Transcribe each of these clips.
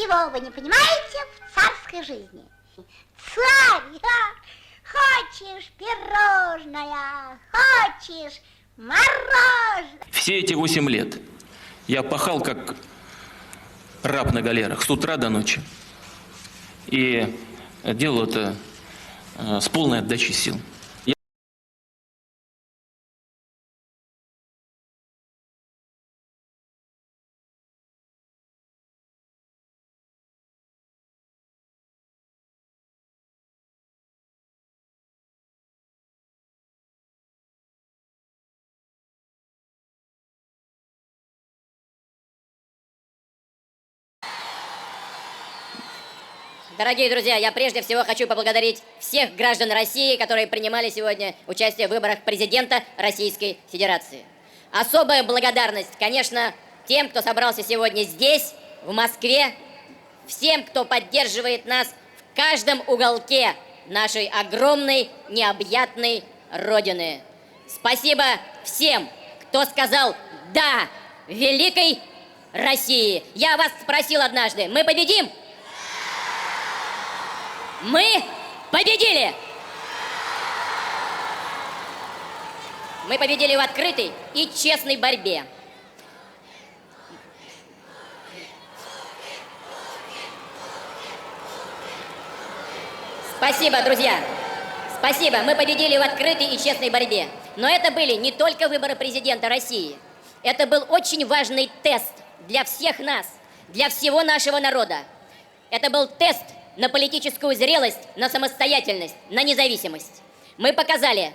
ничего вы не понимаете в царской жизни. Царь, хочешь пирожное, хочешь мороженое. Все эти 8 лет я пахал как раб на галерах с утра до ночи. И делал это с полной отдачей сил. Дорогие друзья, я прежде всего хочу поблагодарить всех граждан России, которые принимали сегодня участие в выборах президента Российской Федерации. Особая благодарность, конечно, тем, кто собрался сегодня здесь, в Москве, всем, кто поддерживает нас в каждом уголке нашей огромной, необъятной Родины. Спасибо всем, кто сказал «да» великой России. Я вас спросил однажды, мы победим? Мы победили! Мы победили в открытой и честной борьбе. Спасибо, друзья. Спасибо. Мы победили в открытой и честной борьбе. Но это были не только выборы президента России. Это был очень важный тест для всех нас, для всего нашего народа. Это был тест на политическую зрелость, на самостоятельность, на независимость. Мы показали,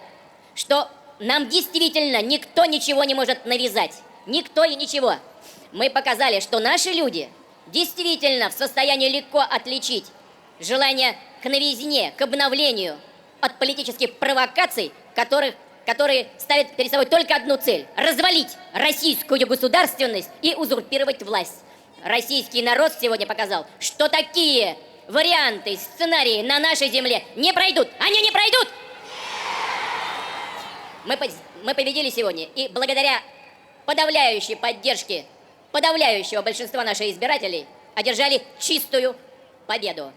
что нам действительно никто ничего не может навязать. Никто и ничего. Мы показали, что наши люди действительно в состоянии легко отличить желание к новизне, к обновлению от политических провокаций, которые ставят перед собой только одну цель – развалить российскую государственность и узурпировать власть. Российский народ сегодня показал, что такие варианты, сценарии на нашей земле не пройдут. Они не пройдут! Мы победили сегодня, и благодаря подавляющей поддержке подавляющего большинства наших избирателей одержали чистую победу.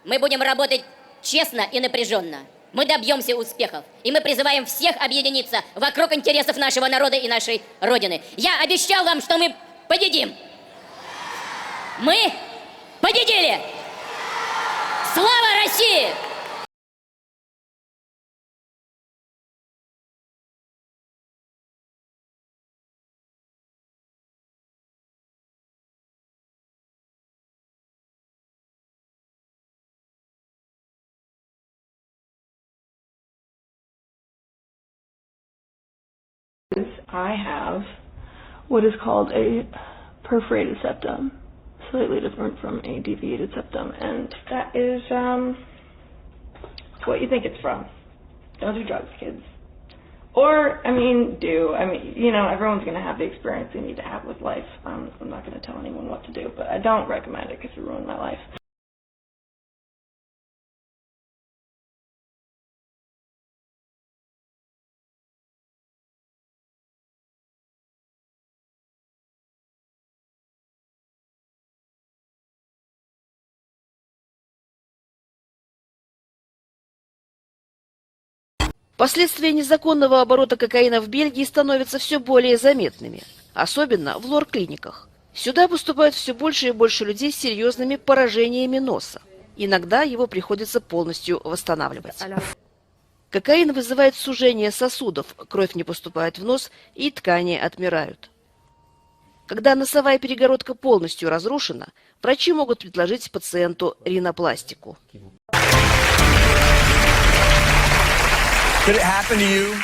Мы будем работать честно и напряженно. Мы добьемся успехов, и мы призываем всех объединиться вокруг интересов нашего народа и нашей Родины. Я обещал вам, что мы победим. Мы победили! Слава России! I have what is called a perforated septum, slightly different from a deviated septum, and that is what you think it's from. Don't do drugs, kids. Or, do. Everyone's going to have the experience they need to have with life. I'm not going to tell anyone what to do, but I don't recommend it because it ruined my life. Последствия незаконного оборота кокаина в Бельгии становятся все более заметными, особенно в лор-клиниках. Сюда поступает все больше и больше людей с серьезными поражениями носа. Иногда его приходится полностью восстанавливать. Кокаин вызывает сужение сосудов, кровь не поступает в нос и ткани отмирают. Когда носовая перегородка полностью разрушена, врачи могут предложить пациенту ринопластику. Could it happen to you?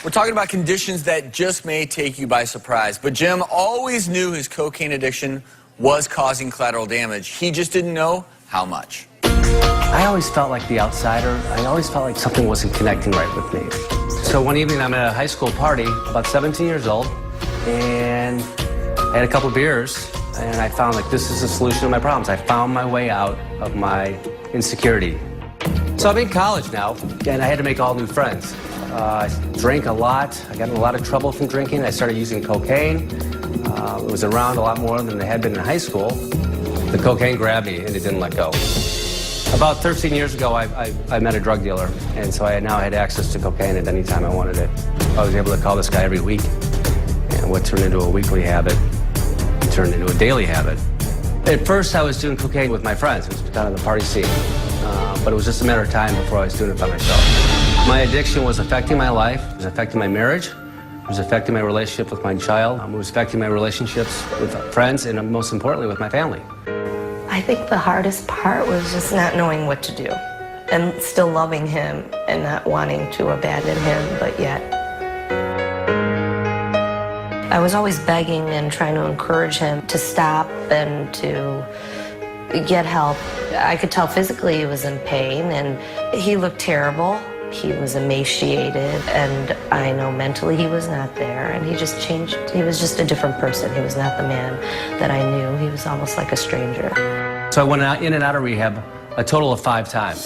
We're talking about conditions that just may take you by surprise. But Jim always knew his cocaine addiction was causing collateral damage. He just didn't know how much. I always felt like the outsider. I always felt like something wasn't connecting right with me. So one evening I'm at a high school party, about 17 years old, and I had a couple beers, and I found like this is the solution to my problems. I found my way out of my insecurity. So I'm in college now, and I had to make all new friends. I drank a lot. I got in a lot of trouble from drinking. I started using cocaine. It was around a lot more than it had been in high school. The cocaine grabbed me and it didn't let go. About 13 years ago, I met a drug dealer, and so I now had access to cocaine at any time I wanted it. I was able to call this guy every week, and what turned into a weekly habit turned into a daily habit. At first, I was doing cocaine with my friends. It was kind of the party scene, but it was just a matter of time before I was doing it by myself. My addiction was affecting my life, it was affecting my marriage, it was affecting my relationship with my child, it was affecting my relationships with friends, and most importantly, with my family. I think the hardest part was just not knowing what to do and still loving him and not wanting to abandon him, but yet I was always begging and trying to encourage him to stop and to get help. I could tell physically he was in pain and he looked terrible. He was emaciated, and I know mentally he was not there, and he just changed. He was just a different person. He was not the man that I knew. He was almost like a stranger. So I went in and out of rehab a total of 5 times.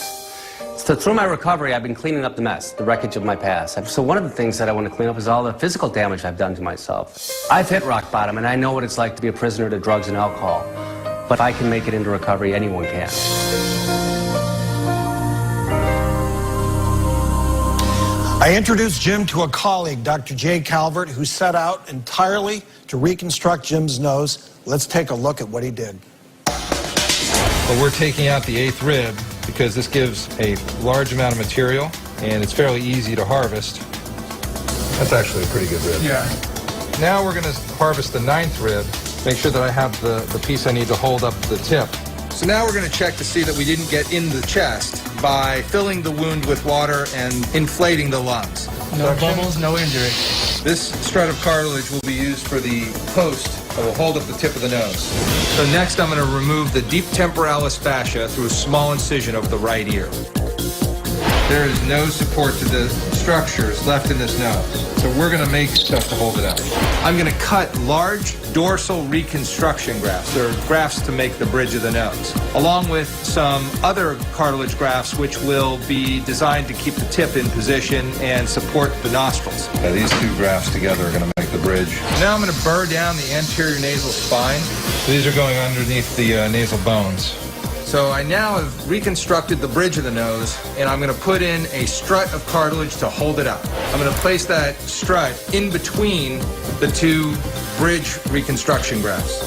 So through my recovery, I've been cleaning up the mess, the wreckage of my past. So one of the things that I want to clean up is all the physical damage I've done to myself. I've hit rock bottom, and I know what it's like to be a prisoner to drugs and alcohol. But if I can make it into recovery, anyone can. I introduced Jim to a colleague, Dr. Jay Calvert, who set out entirely to reconstruct Jim's nose. Let's take a look at what he did. Well, we're taking out the 8th rib because this gives a large amount of material and it's fairly easy to harvest. That's actually a pretty good rib. Yeah. Now we're going to harvest the 9th rib, make sure that I have the piece I need to hold up the tip. So now we're going to check to see that we didn't get in the chest by filling the wound with water and inflating the lungs. No bubbles, no injury. This strut of cartilage will be used for the post that will hold up the tip of the nose. So next I'm going to remove the deep temporalis fascia through a small incision over the right ear. There is no support to the structures left in this nose, so we're going to make stuff to hold it up. I'm going to cut large dorsal reconstruction grafts. They're grafts to make the bridge of the nose, along with some other cartilage grafts which will be designed to keep the tip in position and support the nostrils. These 2 grafts together are going to make the bridge. Now I'm going to burr down the anterior nasal spine. So these are going underneath the nasal bones. So I now have reconstructed the bridge of the nose, and I'm going to put in a strut of cartilage to hold it up. I'm going to place that strut in between the 2 bridge reconstruction grafts.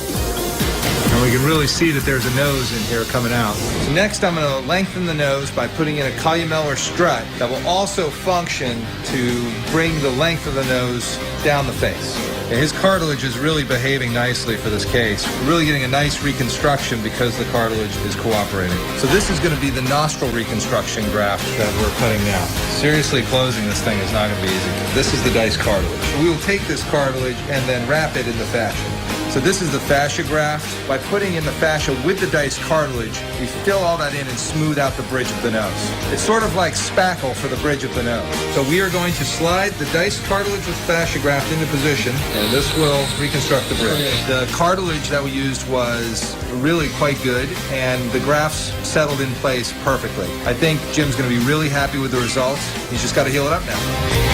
And we can really see that there's a nose in here coming out. So next I'm going to lengthen the nose by putting in a columellar strut that will also function to bring the length of the nose down the face. His cartilage is really behaving nicely for this case. We're really getting a nice reconstruction because the cartilage is cooperating. So this is going to be the nostril reconstruction graft that we're cutting now. Seriously, closing this thing is not going to be easy. This is the dice cartilage. We will take this cartilage and then wrap it in the fascia. So this is the fascia graft. By putting in the fascia with the dice cartilage, we fill all that in and smooth out the bridge of the nose. It's sort of like spackle for the bridge of the nose. So we are going to slide the dice cartilage with fascia graft into position, and this will reconstruct the bridge. The cartilage that we used was really quite good, and the grafts settled in place perfectly. I think Jim's going to be really happy with the results. He's just got to heal it up now.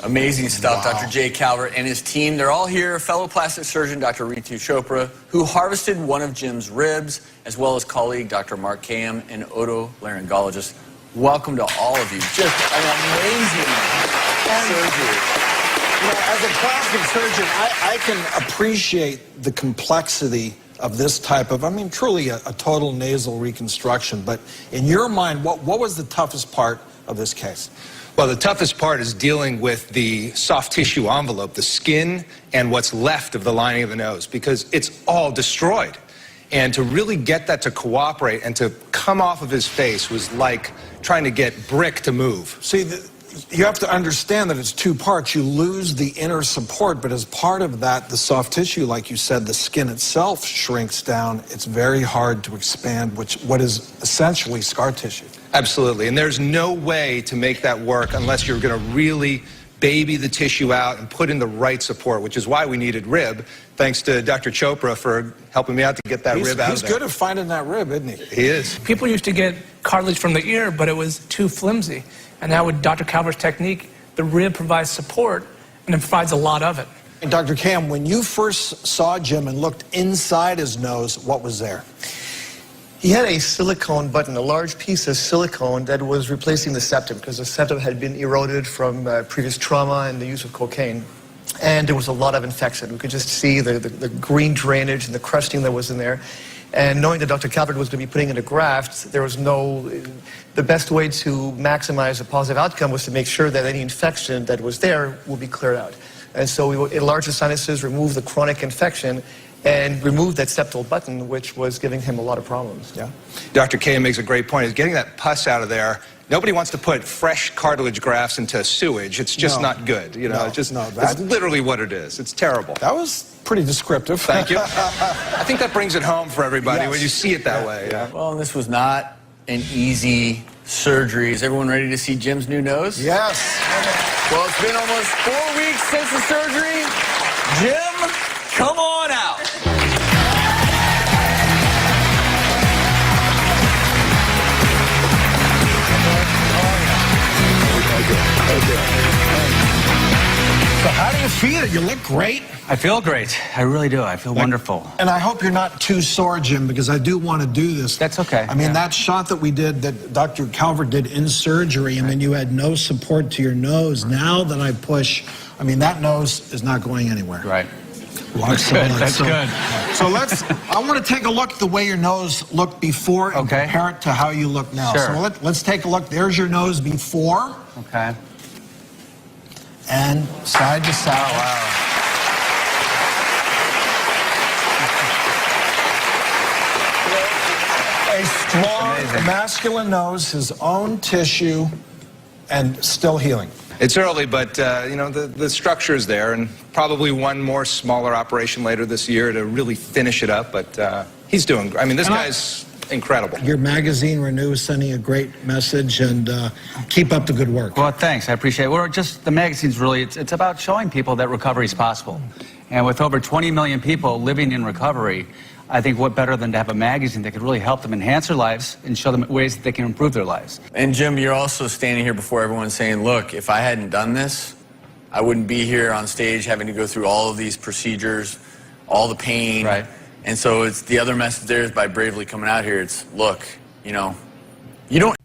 Amazing stuff, wow. Dr. Jay Calvert and his team. They're all here. Fellow plastic surgeon Dr. Ritu Chopra, who harvested one of Jim's ribs, as well as colleague Dr. Mark Kam, an otolaryngologist. Welcome to all of you. Just an amazing surgery. You know, as a plastic surgeon, I can appreciate the complexity of this type of, I mean, truly a total nasal reconstruction. But in your mind, what was the toughest part of this case? Well, the toughest part is dealing with the soft tissue envelope, the skin and what's left of the lining of the nose, because it's all destroyed. And to really get that to cooperate and to come off of his face was like trying to get brick to move. See, you have to understand that it's 2 parts. You lose the inner support, but as part of that, the soft tissue, like you said, the skin itself shrinks down. It's very hard to expand, what is essentially scar tissue. Absolutely, and there's no way to make that work unless you're going to really baby the tissue out and put in the right support, which is why we needed rib. Thanks to Dr. Chopra for helping me out to get that rib out of there. He's good at finding that rib, isn't he? He is. People used to get cartilage from the ear, but it was too flimsy. And now with Dr. Calvert's technique, the rib provides support, and it provides a lot of it. Dr. Cam, when you first saw Jim and looked inside his nose, what was there? He had a silicone button, a large piece of silicone that was replacing the septum because the septum had been eroded from previous trauma and the use of cocaine. And there was a lot of infection. We could just see the green drainage and the crusting that was in there. And knowing that Dr. Calvert was going to be putting in a graft, there was the best way to maximize a positive outcome was to make sure that any infection that was there will be cleared out. And so we enlarged the sinuses, removed the chronic infection, and removed that septal button, which was giving him a lot of problems. Yeah. Dr. K makes a great point. Is getting that pus out of there. Nobody wants to put fresh cartilage grafts into sewage. It's just not good. You know, that's literally what it is. It's terrible. That was pretty descriptive. Thank you. I think that brings it home for everybody when you see it that way. Yeah. Well, this was not an easy surgery. Is everyone ready to see Jim's new nose? Yes. Well, it's been almost 4 weeks since the surgery. Jim, come on out. So how do you feel? You look great. I feel great. I really do. I feel wonderful. And I hope you're not too sore, Jim, because I do want to do this. That's okay. I mean, that shot that we did, that Dr. Calvert did in surgery, and then you had no support to your nose. Now that I push, I mean, that nose is not going anywhere. Right. That's good. That's good. So I want to take a look at the way your nose looked before and compare it to how you look now. Sure. So let's take a look. There's your nose before. Okay. And side to side. Oh, wow. A strong, masculine nose, his own tissue, and still healing. It's early, but you know, the structure is there, and probably one more smaller operation later this year to really finish it up. But he's doing. I mean, this guy's incredible. Your magazine, Renew, is sending a great message, and keep up the good work. Well, thanks. I appreciate it. We're just, the magazine's really, it's about showing people that recovery is possible. And with over 20 million people living in recovery, I think what better than to have a magazine that could really help them enhance their lives and show them ways that they can improve their lives. And Jim, you're also standing here before everyone saying, look, if I hadn't done this, I wouldn't be here on stage having to go through all of these procedures, all the pain. Right. And so it's the other message there is by bravely coming out here. It's, look, you know, you don't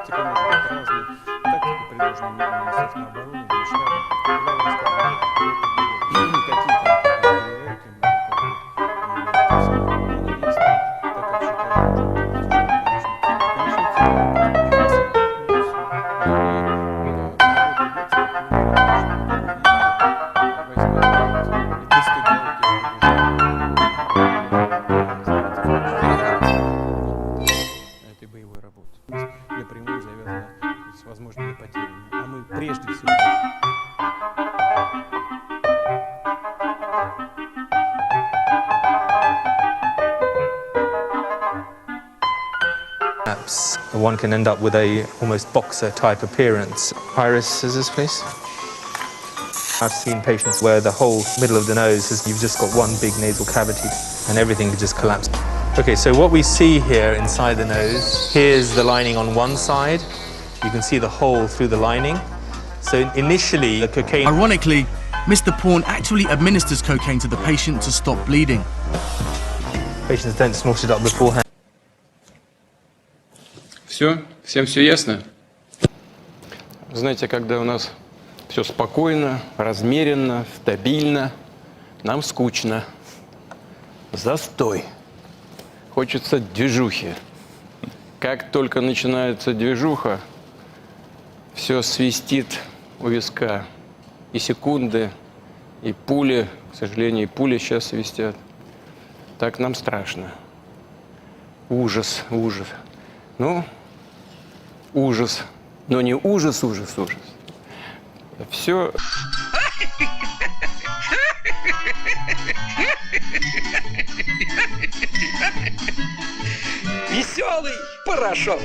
Тактика может быть разной. Тактика, предложенная Министерством обороны, Генштаба, никакие там доверяют им, этой боевой работы. Напрямую завязано с возможными потерями. А мы прежде всего... One can end up with a almost boxer type appearance. Iris scissors, please. I've seen patients where the whole middle of the nose is, you've just got one big nasal cavity and everything could just collapse. Okay, so what we see here inside the nose, here's the lining on one side. You can see the hole through the lining. So initially, the cocaine... Ironically, Mr. Porn actually administers cocaine to the patient to stop bleeding. Patients don't snort it up beforehand. Все? Всем все ясно? Знаете, когда у нас все спокойно, размеренно, стабильно, нам скучно. Застой. Хочется движухи. Как только начинается движуха, все свистит у виска. И секунды, и пули, к сожалению, и пули сейчас свистят. Так нам страшно. Ужас, ужас. Ну, ужас. Но не ужас, ужас, ужас. Все... Веселый порошок.